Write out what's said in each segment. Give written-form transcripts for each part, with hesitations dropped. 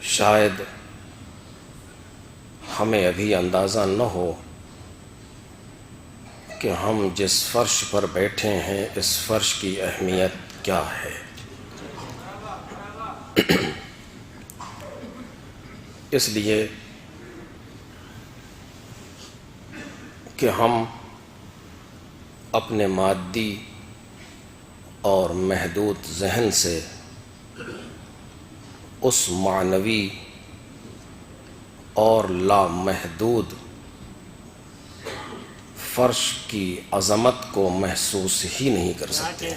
شاید ہمیں ابھی اندازہ نہ ہو کہ ہم جس فرش پر بیٹھے ہیں اس فرش کی اہمیت کیا ہے۔ اس لیے کہ ہم اپنے مادی اور محدود ذہن سے اس معنوی اور لامحدود فرش کی عظمت کو محسوس ہی نہیں کر سکتے۔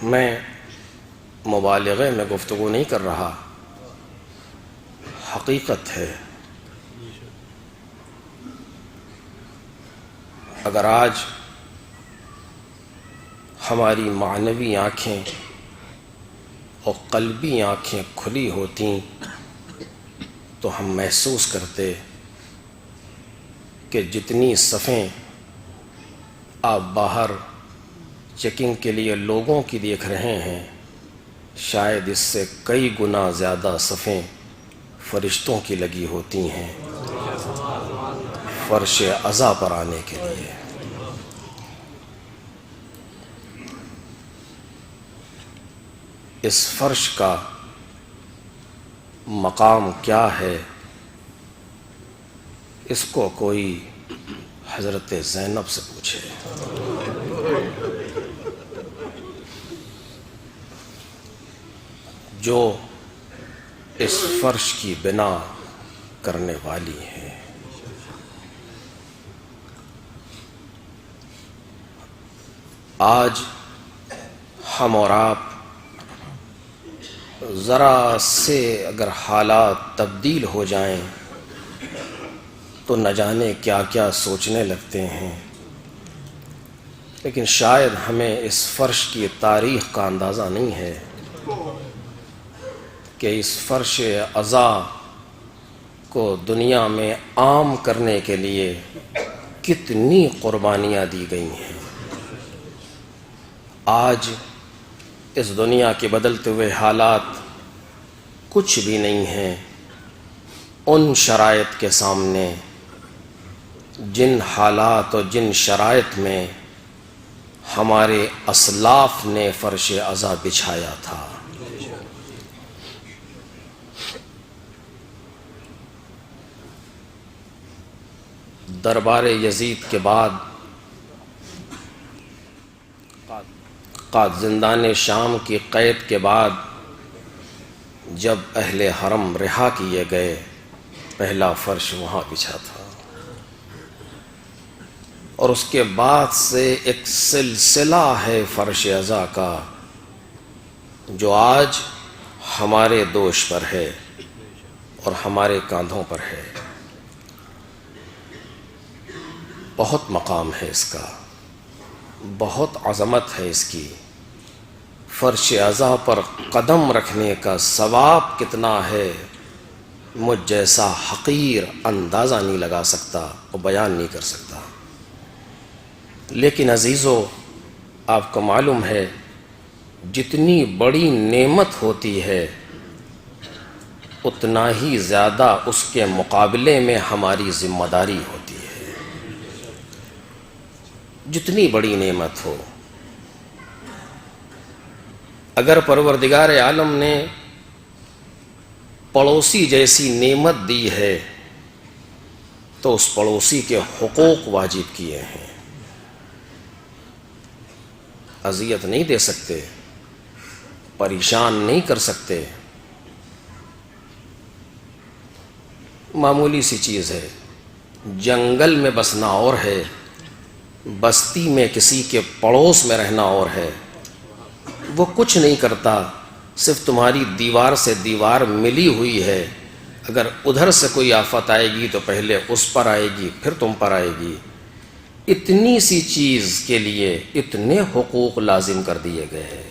میں مبالغے میں گفتگو نہیں کر رہا، حقیقت ہے۔ اگر آج ہماری معنوی آنکھیں اور قلبی آنکھیں کھلی ہوتیں تو ہم محسوس کرتے کہ جتنی صفیں آپ باہر چیکنگ کے لیے لوگوں کی دیکھ رہے ہیں، شاید اس سے کئی گنا زیادہ صفیں فرشتوں کی لگی ہوتی ہیں فرش عزا پر آنے کے لیے۔ اس فرش کا مقام کیا ہے، اس کو کوئی حضرت زینب سے پوچھے۔ جو اس فرش کی بنا کرنے والی ہے۔ آج ہم اور آپ ذرا سے اگر حالات تبدیل ہو جائیں تو نہ جانے کیا کیا سوچنے لگتے ہیں، لیکن شاید ہمیں اس فرش کی تاریخ کا اندازہ نہیں ہے کہ اس فرش عزا کو دنیا میں عام کرنے کے لیے کتنی قربانیاں دی گئی ہیں۔ آج اس دنیا کے بدلتے ہوئے حالات کچھ بھی نہیں ہیں ان شرائط کے سامنے، جن حالات اور جن شرائط میں ہمارے اسلاف نے فرش عزا بچھایا تھا۔ دربار یزید کے بعد زندان شام کی قید کے بعد جب اہل حرم رہا کیے گئے، پہلا فرش وہاں بچھا تھا، اور اس کے بعد سے ایک سلسلہ ہے فرش عزا کا جو آج ہمارے دوش پر ہے اور ہمارے کاندھوں پر ہے۔ بہت مقام ہے اس کا، بہت عظمت ہے اس کی۔ فرش عزا پر قدم رکھنے کا ثواب کتنا ہے، مجھ جیسا حقیر اندازہ نہیں لگا سکتا اور بیان نہیں کر سکتا۔ لیکن عزیزو، آپ کو معلوم ہے جتنی بڑی نعمت ہوتی ہے اتنا ہی زیادہ اس کے مقابلے میں ہماری ذمہ داری ہوتی ہے۔ جتنی بڑی نعمت ہو، اگر پروردگار عالم نے پڑوسی جیسی نعمت دی ہے تو اس پڑوسی کے حقوق واجب کیے ہیں۔ اذیت نہیں دے سکتے، پریشان نہیں کر سکتے۔ معمولی سی چیز ہے، جنگل میں بسنا اور ہے، بستی میں کسی کے پڑوس میں رہنا اور ہے۔ وہ کچھ نہیں کرتا، صرف تمہاری دیوار سے دیوار ملی ہوئی ہے، اگر ادھر سے کوئی آفت آئے گی تو پہلے اس پر آئے گی پھر تم پر آئے گی۔ اتنی سی چیز کے لیے اتنے حقوق لازم کر دیے گئے ہیں۔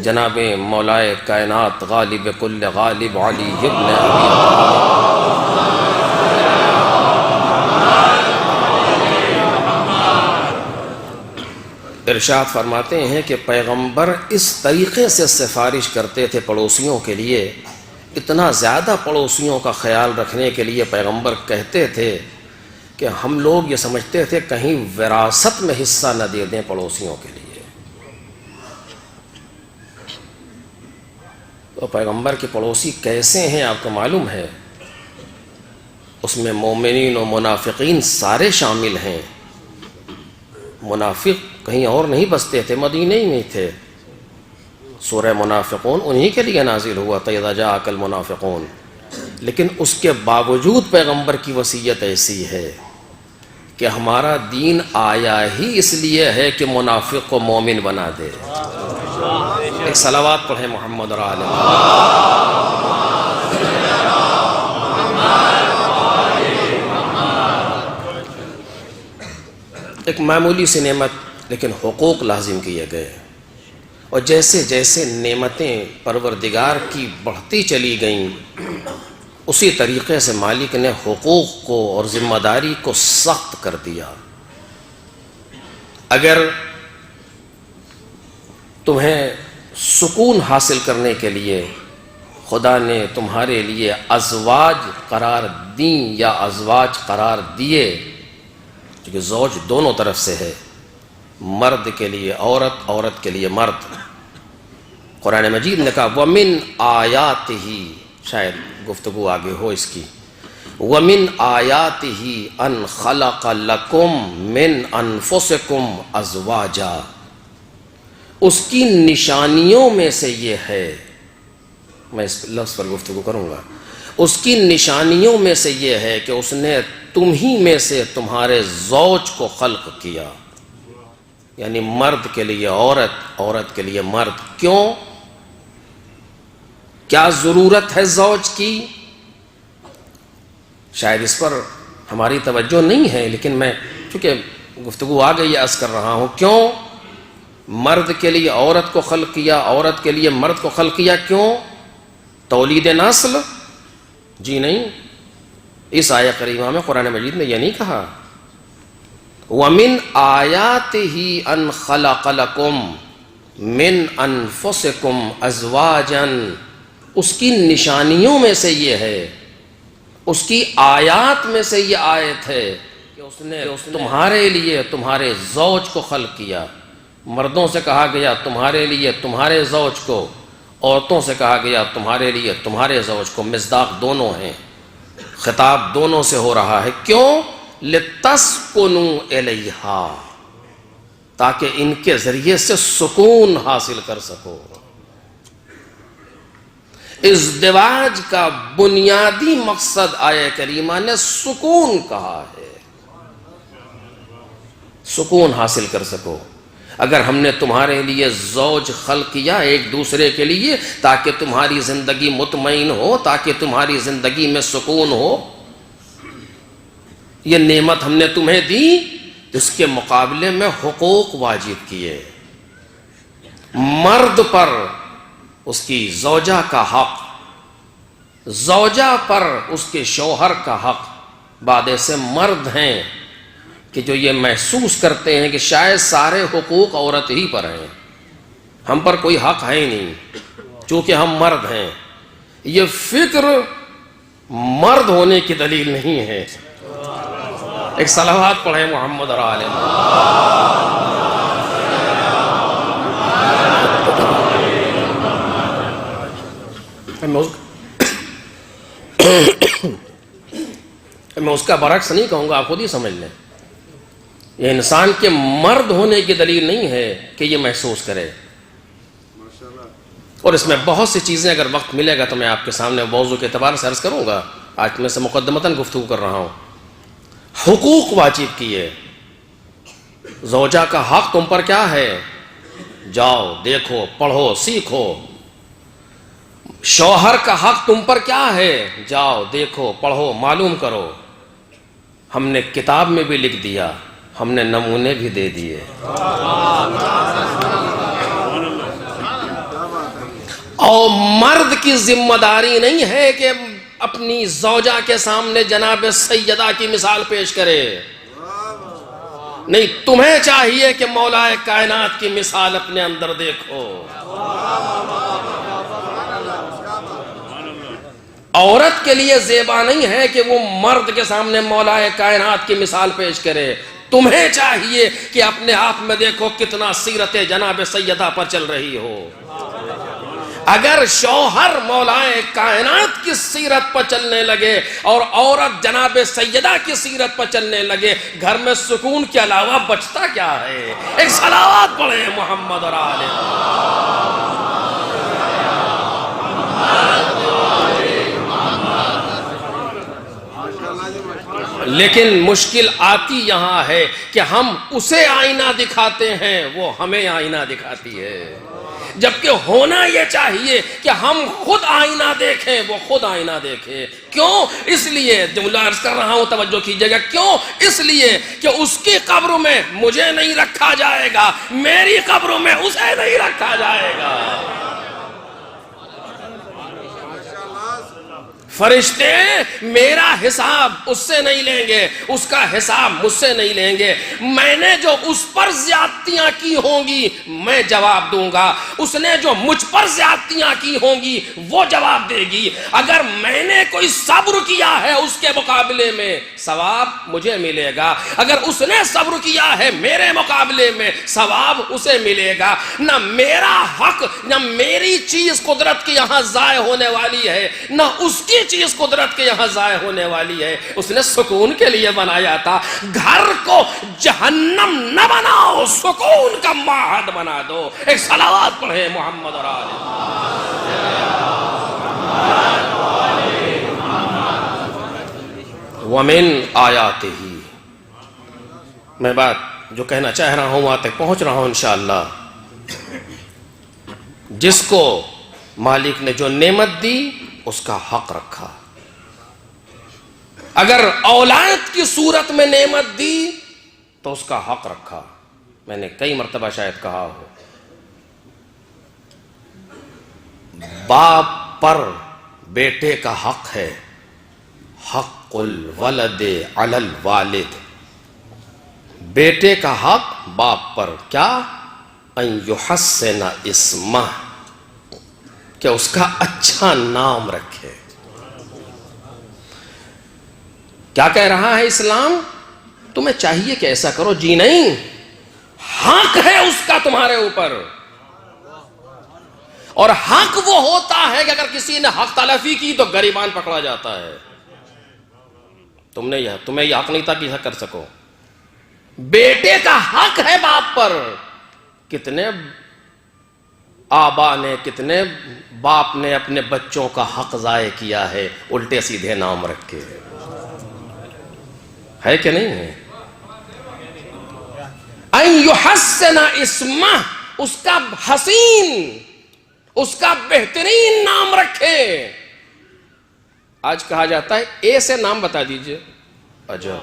جناب مولائے کائنات غالب کل غالب علی ابن ابی ارشاد فرماتے ہیں کہ پیغمبر اس طریقے سے سفارش کرتے تھے پڑوسیوں کے لیے، اتنا زیادہ پڑوسیوں کا خیال رکھنے کے لیے پیغمبر کہتے تھے کہ ہم لوگ یہ سمجھتے تھے کہیں وراثت میں حصہ نہ دے دیں پڑوسیوں کے لیے۔ تو پیغمبر کے پڑوسی کیسے ہیں آپ کو معلوم ہے؟ اس میں مومنین و منافقین سارے شامل ہیں۔ منافق کہیں اور نہیں بستے تھے، مدینہ ہی میں تھے۔ سورہ منافقون انہی کے لیے نازل ہوا تھا، اذا جاءک المنافقون۔ لیکن اس کے باوجود پیغمبر کی وصیت ایسی ہے کہ ہمارا دین آیا ہی اس لیے ہے کہ منافق کو مومن بنا دے۔ ایک صلوات پڑھیں محمد اور آل محمد۔ ایک معمولی سی نعمت لیکن حقوق لازم کیے گئے، اور جیسے جیسے نعمتیں پروردگار کی بڑھتی چلی گئیں اسی طریقے سے مالک نے حقوق کو اور ذمہ داری کو سخت کر دیا۔ اگر تمہیں سکون حاصل کرنے کے لیے خدا نے تمہارے لیے ازواج قرار دیں یا ازواج قرار دیے، کیونکہ زوج دونوں طرف سے ہے، مرد کے لیے عورت، عورت کے لیے مرد۔ قرآن مجید نے کہا وَمِنْ آیَاتِهِ، شاید گفتگو آگے ہو اس کی، وَمِنْ آیَاتِهِ أَنْ خَلَقَ لَكُمْ مِنْ أَنفُسِكُمْ أَزْوَاجًا، اس کی نشانیوں میں سے یہ ہے، میں اس لفظ پر گفتگو کروں گا، اس کی نشانیوں میں سے یہ ہے کہ اس نے تم ہی میں سے تمہارے زوج کو خلق کیا، یعنی مرد کے لیے عورت، عورت کے لیے مرد۔ کیوں؟ کیا ضرورت ہے زوج کی؟ شاید اس پر ہماری توجہ نہیں ہے، لیکن میں چونکہ گفتگو آ گئی عرض کر رہا ہوں۔ کیوں مرد کے لیے عورت کو خلق کیا، عورت کے لیے مرد کو خلق کیا؟ کیوں؟ تولید نسل؟ جی نہیں، اس آیہ کریمہ میں قرآن مجید نے یہ نہیں کہا۔ وَمِنْ آیَاتِهِ أَنْ خَلَقَ لَكُمْ مِنْ أَنفُسِكُمْ أَزْوَاجًا، اس کی نشانیوں میں سے یہ ہے، اس کی آیات میں سے یہ آیت ہے کہ اس نے تمہارے لیے تمہارے زوج کو خلق کیا۔ مردوں سے کہا گیا تمہارے لیے تمہارے زوج کو، عورتوں سے کہا گیا تمہارے لیے تمہارے زوج کو، مصداق دونوں ہیں، خطاب دونوں سے ہو رہا ہے۔ کیوں؟ لِتَسْكُنُوا إِلَيْهَا، تاکہ ان کے ذریعے سے سکون حاصل کر سکو۔ ازدواج کا بنیادی مقصد آیہ کریمہ نے سکون کہا ہے، سکون حاصل کر سکو۔ اگر ہم نے تمہارے لیے زوج خلق کیا ایک دوسرے کے لیے تاکہ تمہاری زندگی مطمئن ہو، تاکہ تمہاری زندگی میں سکون ہو، یہ نعمت ہم نے تمہیں دی، اس کے مقابلے میں حقوق واجب کیے۔ مرد پر اس کی زوجہ کا حق، زوجہ پر اس کے شوہر کا حق۔ بعد ایسے مرد ہیں کہ جو یہ محسوس کرتے ہیں کہ شاید سارے حقوق عورت ہی پر ہیں، ہم پر کوئی حق ہے ہی نہیں چونکہ ہم مرد ہیں۔ یہ فکر مرد ہونے کی دلیل نہیں ہے۔ ایک صلوات پڑھیں محمد اور آل میں اس کا برعکس نہیں کہوں گا، آپ خود ہی سمجھ لیں۔ یہ انسان کے مرد ہونے کی دلیل نہیں ہے کہ یہ محسوس کرے۔ اور اس میں بہت سی چیزیں اگر وقت ملے گا تو میں آپ کے سامنے موضوع کے اعتبار سے عرض کروں گا، آج میں سے مقدمتاً گفتگو کر رہا ہوں۔ حقوق واجب کیے۔ زوجہ کا حق تم پر کیا ہے؟ جاؤ دیکھو پڑھو سیکھو۔ شوہر کا حق تم پر کیا ہے؟ جاؤ دیکھو پڑھو معلوم کرو۔ ہم نے کتاب میں بھی لکھ دیا، ہم نے نمونے بھی دے دیے۔ اور مرد کی ذمہ داری نہیں ہے کہ اپنی زوجہ کے سامنے جناب سیدہ کی مثال پیش کرے۔ نہیں، تمہیں چاہیے کہ مولا کائنات کی مثال اپنے اندر دیکھو۔ عورت کے لیے زیبا نہیں ہے کہ وہ مرد کے سامنے مولا کائنات کی مثال پیش کرے، تمہیں چاہیے کہ اپنے آپ میں دیکھو کتنا سیرت جناب سیدہ پر چل رہی ہو۔ اگر شوہر مولا کائنات کی سیرت پر چلنے لگے اور عورت جناب سیدہ کی سیرت پر چلنے لگے، گھر میں سکون کے علاوہ بچتا کیا ہے؟ ایک صلوات پڑھیں محمد اور آل لیکن مشکل آتی یہاں ہے کہ ہم اسے آئینہ دکھاتے ہیں، وہ ہمیں آئینہ دکھاتی ہے، جبکہ ہونا یہ چاہیے کہ ہم خود آئینہ دیکھیں، وہ خود آئینہ دیکھیں۔ کیوں؟ اس لیے جملہ عرض کر رہا ہوں، توجہ کیجئے گا، کیوں؟ اس لیے کہ اس کی قبر میں مجھے نہیں رکھا جائے گا، میری قبر میں اسے نہیں رکھا جائے گا۔ فرشتے میرا حساب اس سے نہیں لیں گے، اس کا حساب مجھ سے نہیں لیں گے۔ میں نے جو اس پر زیادتیاں کی ہوں گی میں جواب دوں گا، اس نے جو مجھ پر زیادتیاں کی ہوں گی وہ جواب دے گی۔ اگر میں نے کوئی صبر کیا ہے اس کے مقابلے میں ثواب مجھے ملے گا، اگر اس نے صبر کیا ہے میرے مقابلے میں ثواب اسے ملے گا۔ نہ میرا حق، نہ میری چیز قدرت کے یہاں ضائع ہونے والی ہے، نہ اس کی چیز قدرت کے یہاں ضائع ہونے والی ہے۔ اس نے سکون کے لیے بنایا تھا، گھر کو جہنم نہ بناؤ، سکون کا معہد بنا دو۔ ایک صلوات پڑھیں محمد اور آل ومن آیاتہ۔ میں بات جو کہنا چاہ رہا ہوں وہاں تک پہنچ رہا ہوں انشاءاللہ۔ جس کو مالک نے جو نعمت دی اس کا حق رکھا۔ اگر اولاد کی صورت میں نعمت دی تو اس کا حق رکھا۔ میں نے کئی مرتبہ شاید کہا ہو، باپ پر بیٹے کا حق ہے، حق الولد علی الوالد۔ بیٹے کا حق باپ پر کیا؟ ان یحسن اسمہ، کہ اس کا اچھا نام رکھے۔ کیا کہہ رہا ہے اسلام؟ تمہیں چاہیے کہ ایسا کرو؟ جی نہیں، حق ہے اس کا تمہارے اوپر، اور حق وہ ہوتا ہے کہ اگر کسی نے حق تلفی کی تو گریبان پکڑا جاتا ہے۔ تمہیں یہ حق نہیں تھا کہ کر سکو۔ بیٹے کا حق ہے باپ پر۔ کتنے آبا نے، کتنے باپ نے اپنے بچوں کا حق ضائع کیا ہے الٹے سیدھے نام رکھ کے، ہے کہ نہیں ہے؟ ان یحسن اسمہ، اس کا حسین، اس کا بہترین نام رکھے۔ آج کہا جاتا ہے اے سے نام بتا دیجئے، اچھا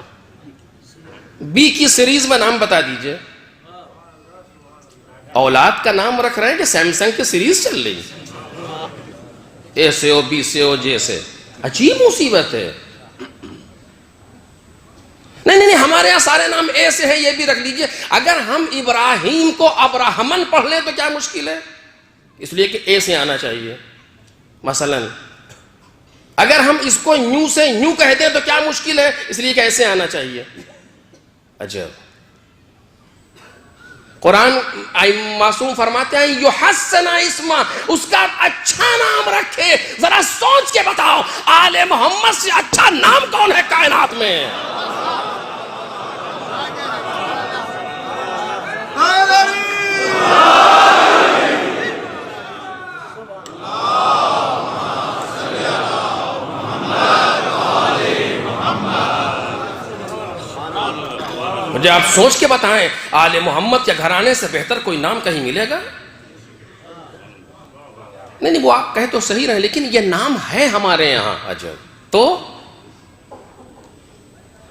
بی کی سیریز میں نام بتا دیجئے۔ اولاد کا نام رکھ رہے ہیں کہ سیمسنگ کی سیریز چل رہی، اے سے ہو، بی سے ہو، جے سے۔ عجیب مصیبت ہے۔ نہیں، ہمارے یہاں سارے نام اے سے ہیں، یہ بھی رکھ لیجئے۔ اگر ہم ابراہیم کو ابراہمن پڑھ لیں تو کیا مشکل ہے؟ اس لیے کہ اے سے آنا چاہیے۔ مثلا اگر ہم اس کو یوں سے یوں کہہ دیں تو کیا مشکل ہے؟ اس لیے کہ ایسے آنا چاہیے۔ عجب۔ قرآن معصوم فرماتے ہیں یحسن اسمہ، اس کا اچھا نام رکھے۔ ذرا سوچ کے بتاؤ آل محمد سے اچھا نام کون ہے کائنات میں؟ مجھے آپ سوچ کے بتائیں آل محمد کے گھرانے سے بہتر کوئی نام کہیں ملے گا؟ نہیں، وہ آپ کہہ تو صحیح رہے لیکن یہ نام ہے ہمارے یہاں۔ عجب۔ تو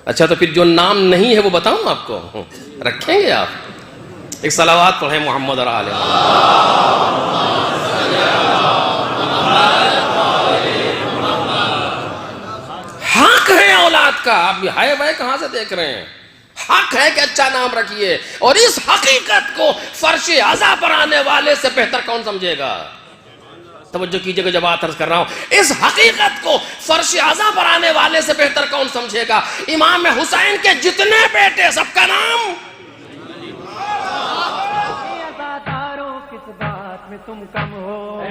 اچھا، تو پھر جو نام نہیں ہے وہ بتاؤں آپ کو، رکھیں گے آپ؟ ایک صلوات پڑھیں محمد اور آل حق ہے اولاد کا۔ آپ ہائے بھائی کہاں سے دیکھ رہے ہیں؟ حق ہے کہ اچھا نام رکھیے، اور اس حقیقت کو فرش عزا پر آنے والے سے بہتر کون سمجھے گا؟ توجہ کیجئے کہ جب بات عرض کر رہا ہوں، اس حقیقت کو فرش عزا پر آنے والے سے بہتر کون سمجھے گا؟ امام حسین کے جتنے بیٹے سب کا نام عزاداروں کس بات میں تم کم ہو،